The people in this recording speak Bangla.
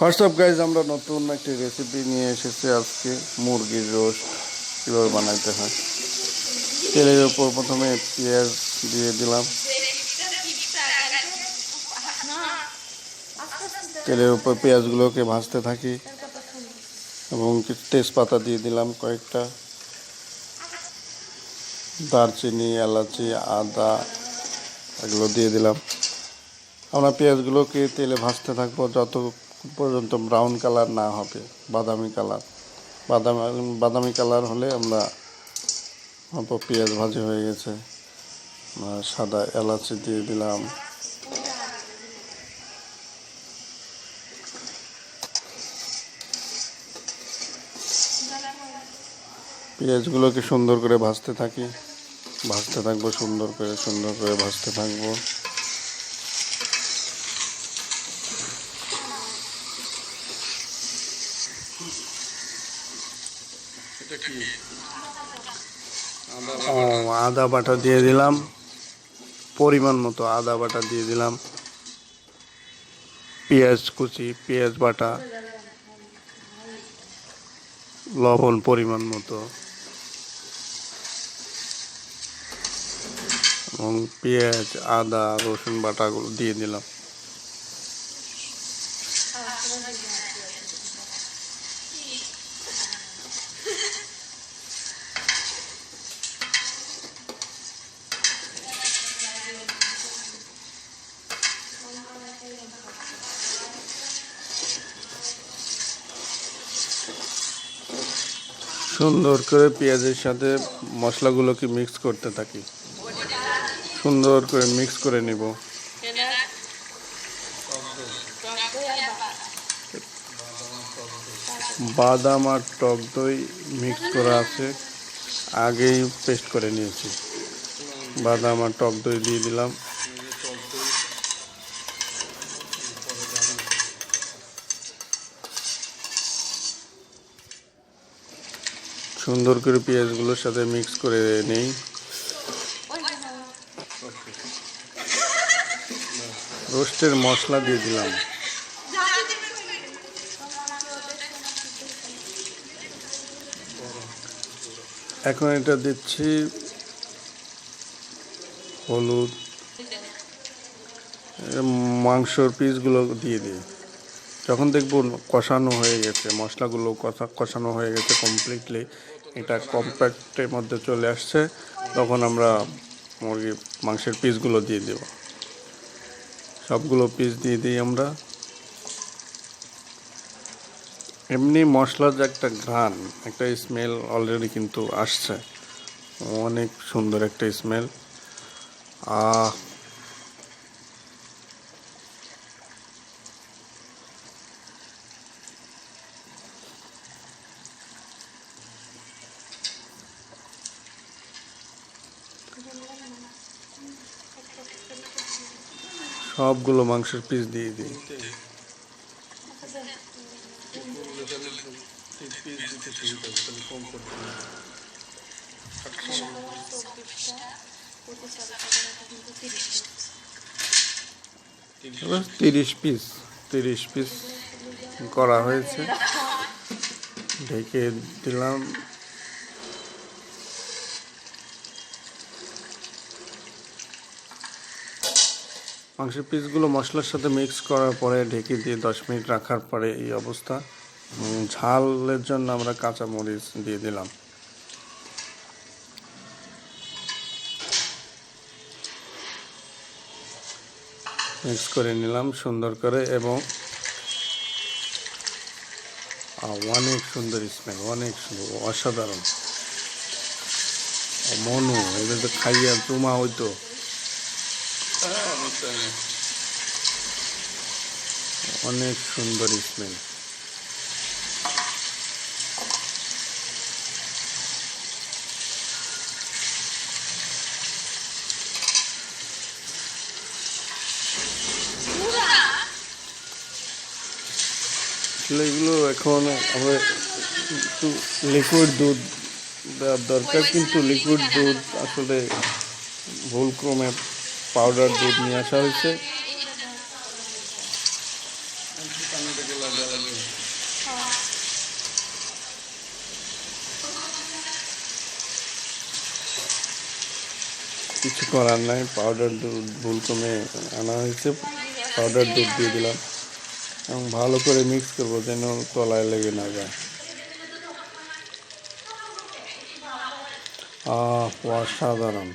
হোয়াটসঅ্যাপ গাইজ, আমরা নতুন একটি রেসিপি নিয়ে এসেছি আজকে। মুরগির রোস্ট কীভাবে বানাইতে হয়। তেলের উপর প্রথমে পেঁয়াজ দিয়ে দিলাম, তেলের উপর পেঁয়াজগুলোকে ভাজতে থাকি এবং কিছু তেজপাতা দিয়ে দিলাম কয়েকটা, দারচিনি, এলাচি, আদা এগুলো দিয়ে দিলাম। আমরা পেঁয়াজগুলোকে তেলে ভাজতে থাকবো যত পর্যন্ত ব্রাউন কালার না হবে, বাদামি কালার। বাদামি কালার হলে আমরা অল্প পেঁয়াজ ভাজি হয়ে গেছে। সাদা এলাচি দিয়ে দিলাম, পেঁয়াজগুলোকে সুন্দর করে ভাজতে থাকবো, সুন্দর করে ভাজতে থাকবো। আদা বাটা দিয়ে দিলাম, পরিমাণ মতো আদা বাটা দিয়ে দিলাম, পেঁয়াজ কুচি, পেঁয়াজ বাটা, লবণ পরিমাণ মতো এবং পেঁয়াজ, আদা, রসুন বাটাগুলো দিয়ে দিলাম। সুন্দর করে পেঁয়াজের সাথে মশলাগুলোকে মিক্স করতে থাকি, সুন্দর করে মিক্স করে নিব। বাদাম আর টক দই মিক্স করা আছে, আগেই পেস্ট করে নিয়েছি। বাদাম আর টক দই দিয়ে দিলাম। সুন্দর করে পেঁয়াজগুলোর সাথে মিক্স করে নেই। রোস্টের মশলা দিয়ে দিলাম, এখন এটা দিচ্ছি হলুদ। মাংসর পিসগুলো দিয়ে দিই। যখন দেখব কষানো হয়ে গেছে, মশলাগুলো কষানো হয়ে গেছে কমপ্লিটলি, এটা কম্প্যাক্টের মধ্যে চলে আসছে, তখন আমরা মাংসের পিসগুলো দিয়ে দেব। সবগুলো পিস দিয়ে দিই আমরা। এমনি মশলার যে একটা ঘ্রাণ, একটা স্মেল অলরেডি কিন্তু আসছে, অনেক সুন্দর একটা স্মেল। সবগুলো মাংসের পিস দিয়ে দিই। তিরিশ পিস করা হয়েছে, ঢেকে দিলাম। মাংসের পিসগুলো মশলার সাথে মিক্স করার পরে ঢেকে দিয়ে 10 মিনিট রাখার পরে এই অবস্থা। ঝালের জন্য আমরা কাঁচা মরিচ দিয়ে দিলাম। মিক্স করে নিলাম সুন্দর করে, এবং অনেক সুন্দর স্মেল, অনেক সুন্দর, অসাধারণ। মনু এটা তো খাইয়া তোমা হইতো। অনেক সুন্দর স্মেল। এগুলো এখন আমরা একটু লিকুইড দুধ দেওয়ার দরকার, কিন্তু লিকুইড দুধ আসলে ভুলক্রমে পাউডার দুধ নিয়ে আসা হয়েছে। কিছু করার নাই, পাউডার দুধ ভুল কমে আনা হয়েছে, পাউডার দুধ দিয়ে দিলাম এবং ভালো করে মিক্স করবো যেন তলায় লেগে না যায়। অসাধারণ।